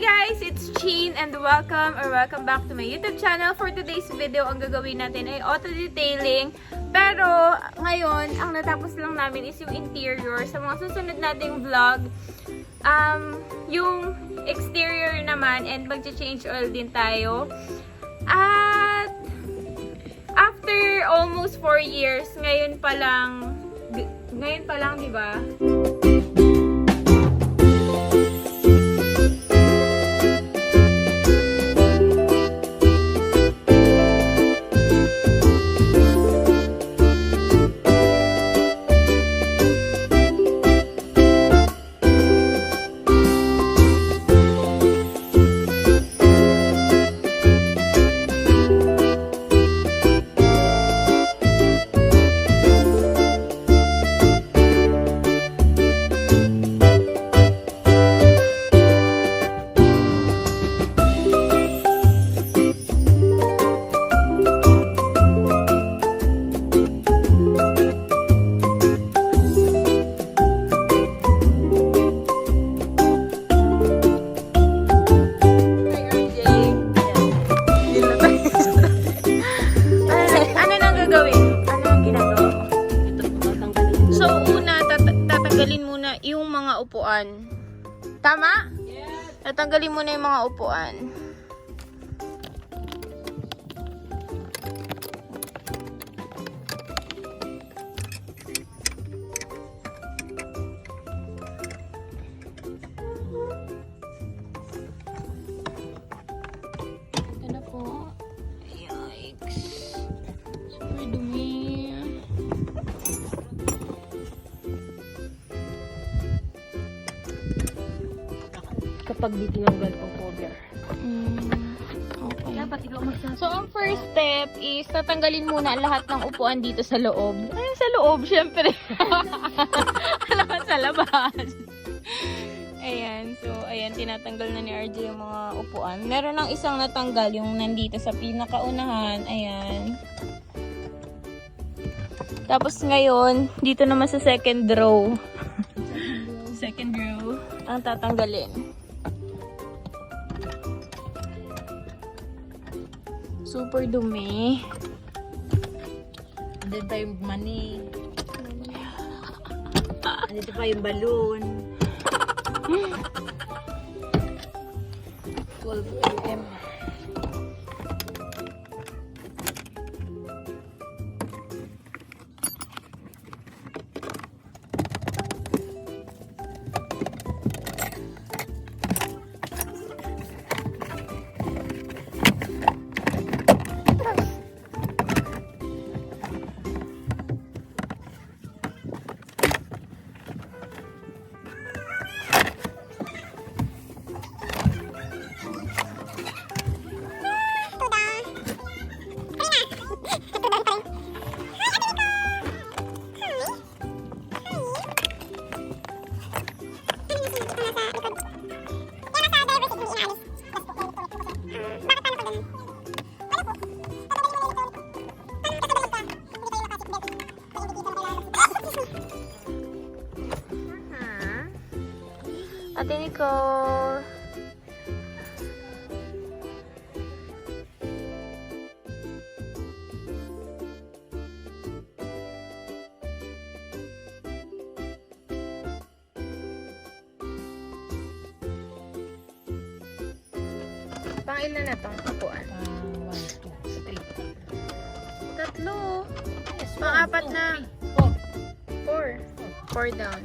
guys! It's Chin and welcome back to my YouTube channel. For today's video, ang gagawin natin ay auto-detailing. Pero ngayon, ang natapos lang namin is yung interior. Sa mga susunod nating vlog, yung exterior naman and mag-change oil din tayo. At after almost 4 years, ngayon pa lang, di ba? Yung mga upuan. Tama? Yes. Tatanggalin muna yung mga upuan. Ito na po. Yikes. Super dumi. Kapag di tinanggal ang cover. Okay. Dapat ikaw magsasabi. So, ang first step is tatanggalin muna lahat ng upuan dito sa loob. Ay, sa loob, syempre. Alam sa labas. Ayan. So, ayan, tinatanggal na ni RJ yung mga upuan. Meron ng isang natanggal, yung nandito sa pinakaunahan. Ayan. Tapos ngayon, dito naman sa second row. Second row. Ang tatanggalin. Super dumi. Andito pa yung money. Andito pa yung balloon. 12 mm. Ate Nicole. Pangilan na tong upuan? 1, 2, 3. Tatlo. Yes, Pang-apat na. 4. 4 down.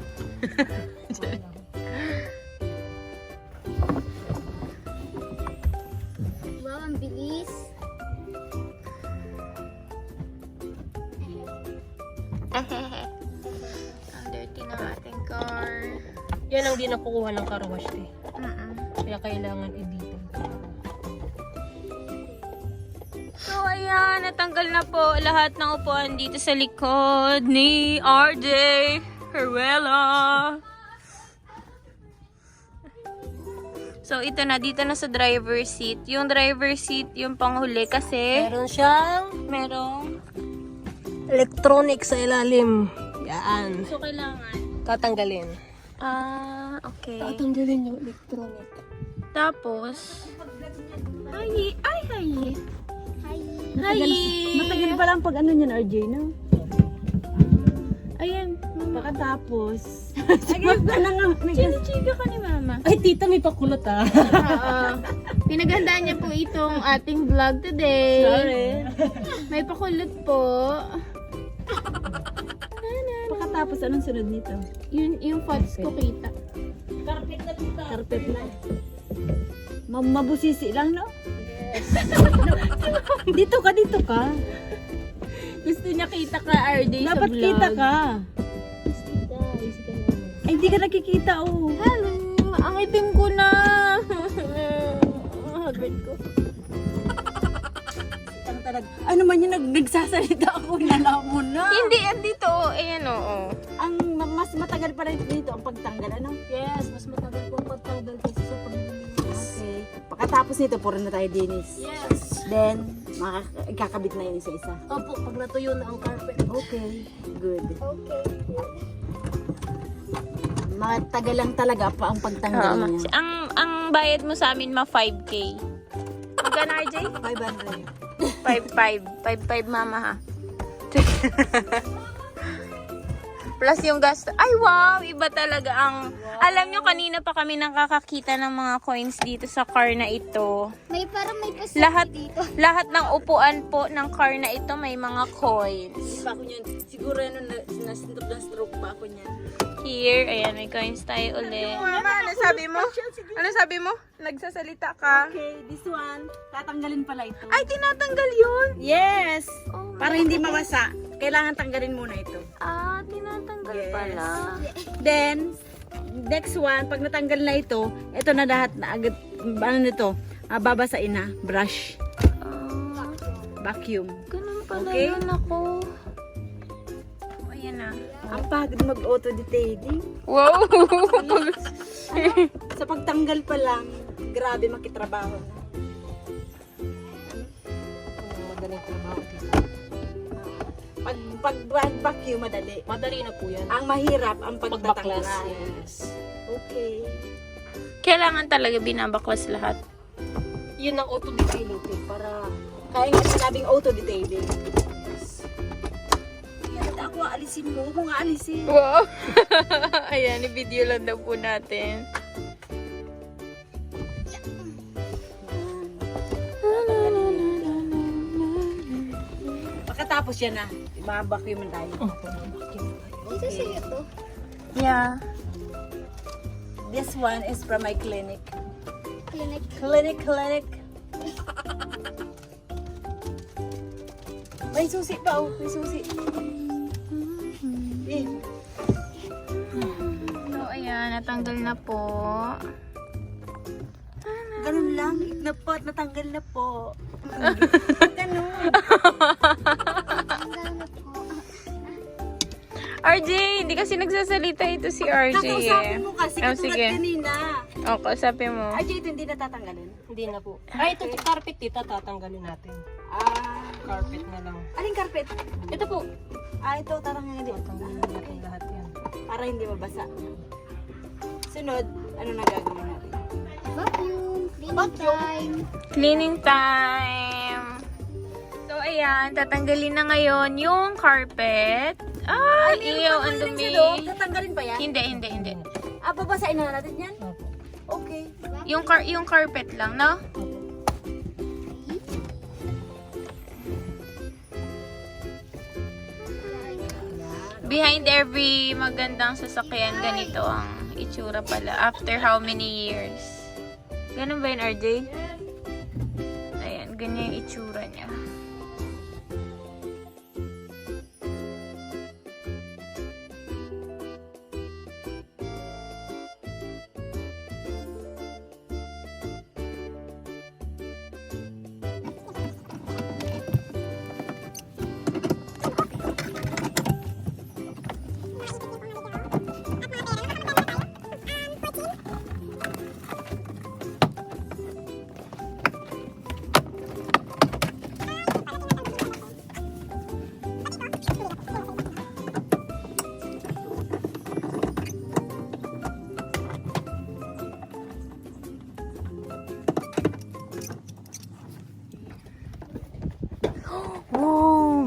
Wow, ang bilis. Ang dirty ng ating car. Yan ang di nakukuha ng car wash eh. Kaya kailangan i-detail. So, ayan. Natanggal na po lahat ng upuan dito sa likod ni RJ Heruela. So, ito na. Dito na sa driver seat. Yung driver seat, yung panghuli kasi Meron siyang merong electronic sa ilalim. Yan. so, kailangan Tatanggalin. okay. Tatanggalin yung electronic. Tapos, ay. Matagal pa lang pag ano niyan, RJ, no? Ayan. Pagkatapos. Chinichiga ka ni mama. Ay, tita, may pakulot ah. Oo. Pinaghandaan niya po itong ating vlog today. Sorry. May pakulot po. Pagkatapos, anong sunod nito? Yung fots ko kita. Carpet na. Mabusisi lang, no? Dito ka. Gusto niya kita ka, RJ, sa Dapat vlog. kita ka. Ay, hindi ka nakikita, oh. Hello! Ang itim ko na! Hagod ko. Ang talaga. Ano man yung nagsasalita ako, nalaman na. Hindi, andito. Ayan, oo. Ang mas matagal pa rin dito ang pagtanggal, ano? Yes, mas matagal po pagtanggal kasi sa paglilinis. Okay. Pagkatapos nito, puro na tayo dinis. Yes. Then, ikakabit na yun isa-isa. Opo, pag natuyo na ang carpet. Okay, good. Okay. Matagal lang talaga pa ang pagtanggal niya. Ang bayad mo sa amin, 5K. Magkano, RJ? 500. 5.5 mama ha. Plus yung gasto. Ay wow, iba talaga ang... Alam nyo, kanina pa kami nakakakita ng mga coins dito sa car na ito. May parang may pasok Lahat, dito. lahat ng upuan po ng car na ito may mga coins. Iba ako niyan. Siguro ano, nasintop ng stroke pa ako niyan. Here, ayan, may coins tayo ulit. Mama, ano sabi mo? Ano sabi mo? Nagsasalita ka? Okay, this one, tatanggalin pala ito. Ay, tinatanggal yun! Yes! Oh, Para hindi mawasa, kailangan tanggalin muna ito. tinatanggal Yes. pala. Then, next one, pag natanggal na ito na lahat na agad, ano nito, babasain na, brush, Ah, vacuum. ganun pala Okay. yun ako. Ayan na. Ang pagod mag-auto-detailing. Wow! Sa pagtanggal pa lang, grabe makitrabaho na. Madaling trabaho dito. Pag vacuum, madali. Madali na po yan. Ang mahirap, ang Pagbaklas. pagtatanggal. Yes. Okay. Kailangan talaga binabaklas lahat. Yun ang auto-detailing tip para Kaya nga sinabing auto-detailing. Yan, ako alisin mo. Huwag mo nga alisin. Wow! Ayan, i-video lang daw po natin. Pagkatapos yan na, i-vacuum tayo. dito sa iyo to. Yeah. This one is from my clinic. Clinic. Clinic. May susi pa, oh. May susi. Eh, So, ayan, natanggal na po. ganun lang. Na po, natanggal na po. Ganun. Tanggal na po. RJ, hindi kasi nagsasalita ito si RJ Kakausapin mo kasi Oh, katulad sige. kanina. O, kausapin mo. RJ, ito hindi natatanggalin. Hindi na po. Ay, ito carpet tita, tatanggalin natin. Carpet na lang. Aling carpet? Ito po. Ito, tatanggalin din. Tatanggalin natin lahat yan. Para hindi mabasa. Sunod, ano na gagawin natin? Vacuum. Cleaning time. Cleaning time. So, ayan, tatanggalin na ngayon yung carpet. Ew, ang dumi. Tatanggalin pa yan? Hindi. Babasain na natin yan? Okay. Yung carpet lang, no? Behind every magandang sasakyan, ganito ang itsura pala. After how many years? Ganun ba yun, RJ? Ayan, ganyan yung itsura niya.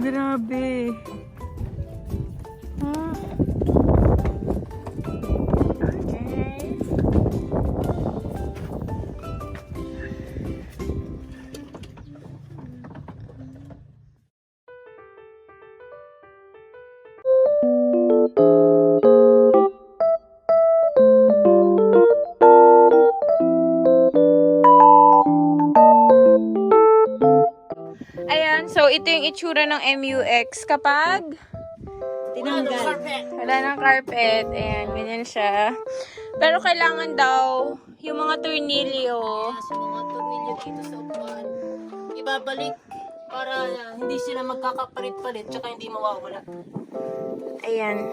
grabe. Ah. Okay. Ayan, so ito yung itsura ng MUX kapag Tinanggal. wala ng carpet. Ayan, ganyan siya. Pero kailangan daw yung mga tornilyo. Sa mga tornilyo dito sa upuan, ibabalik para hindi sila magkakapalit-palit tsaka hindi mawawala. Ayan.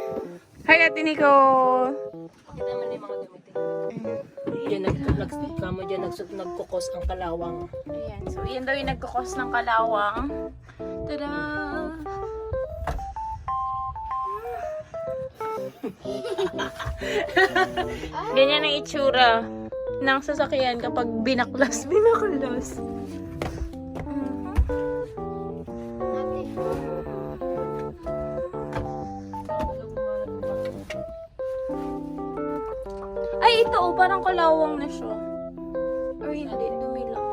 Hi, Ate Nico! Pakita naman yung mga gamitin. Diyan nagkukos ang kalawang. Ayan, so yan daw yung nagkakos ng kalawang. Tada! Ganyan ang itsura ng sasakyan kapag binaklas. Ay, ito oh, parang kalawang na siya. Or hindi, dumi lang.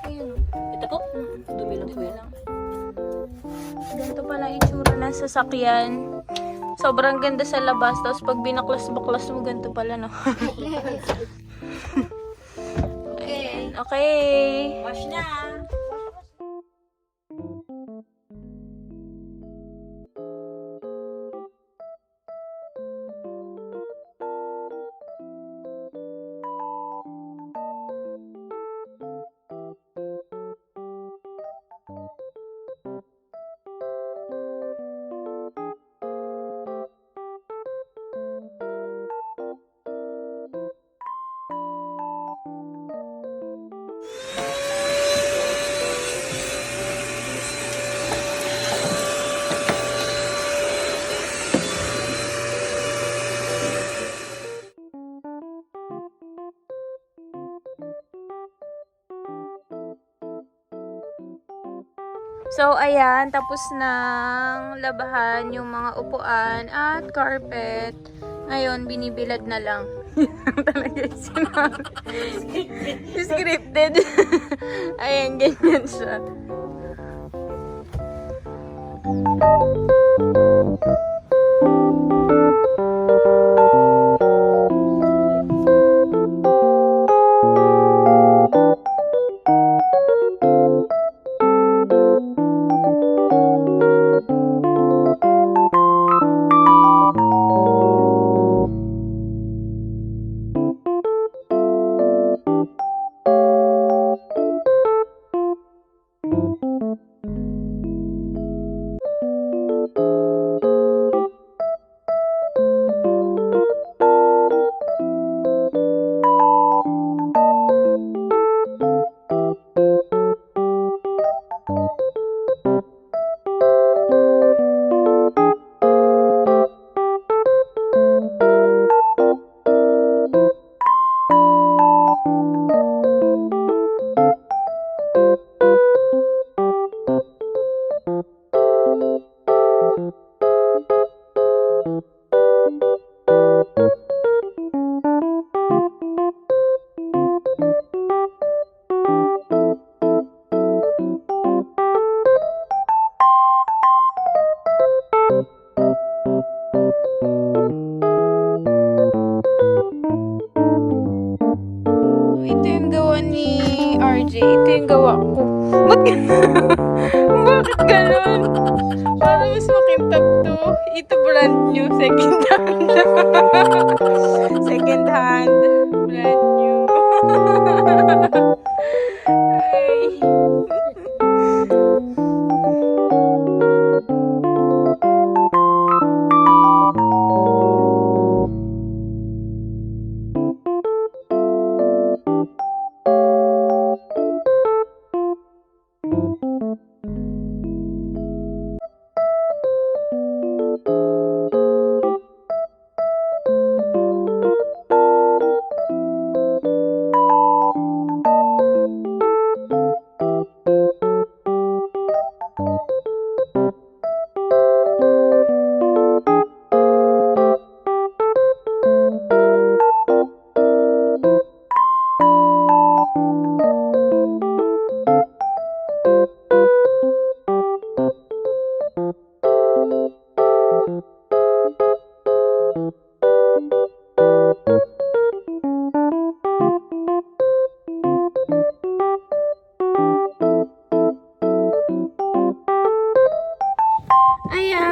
Ayun oh. Ito po? Dumi lang po yan. Ganito pala itsura ng sasakyan. Sobrang ganda sa labas. Tapos pag binaklas-baklas mo, ganito pala, no? Okay. Okay. Wash na. So, ayan. Tapos nang labahan yung mga upuan at carpet. Ngayon, binibilad na lang. Talaga yung sinabi. Scripted. Ayan, ganyan siya. Ito yung gawa ko. Ba't bakit ganun? Parang mas makintab to. Ito brand new. Second hand. Second hand. Brand new. Ay.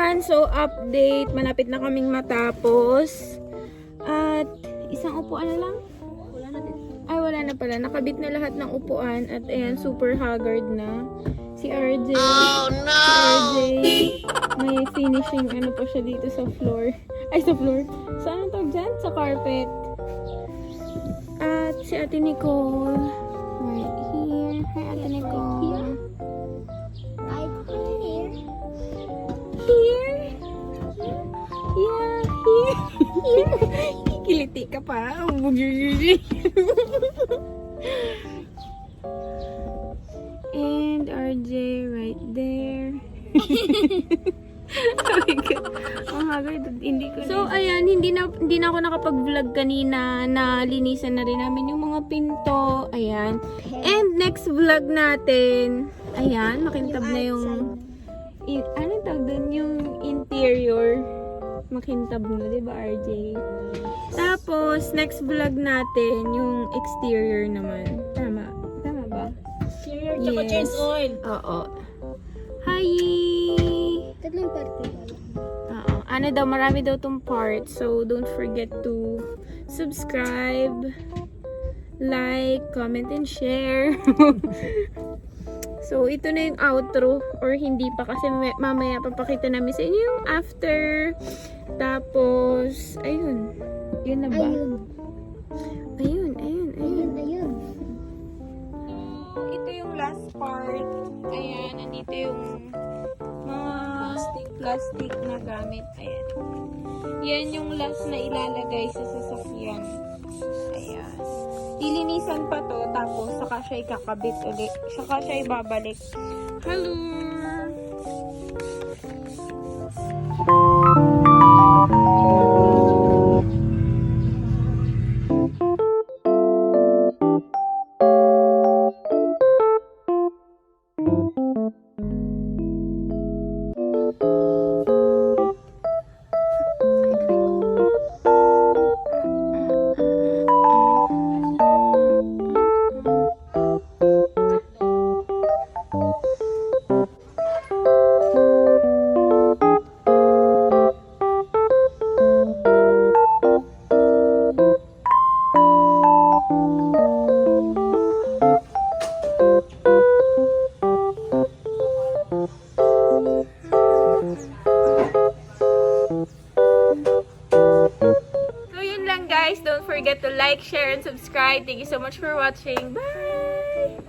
Ayan, so update. Malapit na kaming matapos. At isang upuan na lang. Wala na din. Ay, wala na pala. Nakabit na lahat ng upuan. At ayan, super haggard na. Si RJ. Oh, no! Si RJ, may finishing ano pa siya dito sa floor. Ay, sa floor. Sa anong tawag dyan? Sa carpet. At si Ate Nicole. Right here. Hi, Ate Nicole. Here? Yeah, here. Kiliti ka pa. And RJ right there. Oh my God. Oh my God. Hindi ko so, ayan. Hindi na ako nakapag-vlog kanina. Nalinisan na rin namin yung mga pinto. Ayan. And next vlog natin. Ayan. Makintab na yung anong tawag doon? Yung interior. Makintab na, di ba, RJ? Tapos, next vlog natin, yung exterior naman. Tama? Tama ba? Exterior, tsaka change oil. Oo. Hi! Tatlong parte. Oo. Ano daw, marami daw tong part. So, don't forget to subscribe, like, comment, and share. So, ito na yung outro or hindi pa kasi mamaya papakita namin sa inyo yung after. Tapos, ayun. Yun na ba? Ayun. So, ito yung last part. Ayan, andito yung mga plastic na gamit. Ayan. Yan yung last na ilalagay sa sasakyan. Ayan. Lilinisan pa to, tapos saka siya ikakabit ulit. Saka siya ibabalik. Hello! So yun lang guys, don't forget to like, share, and subscribe. Thank you so much for watching. Bye!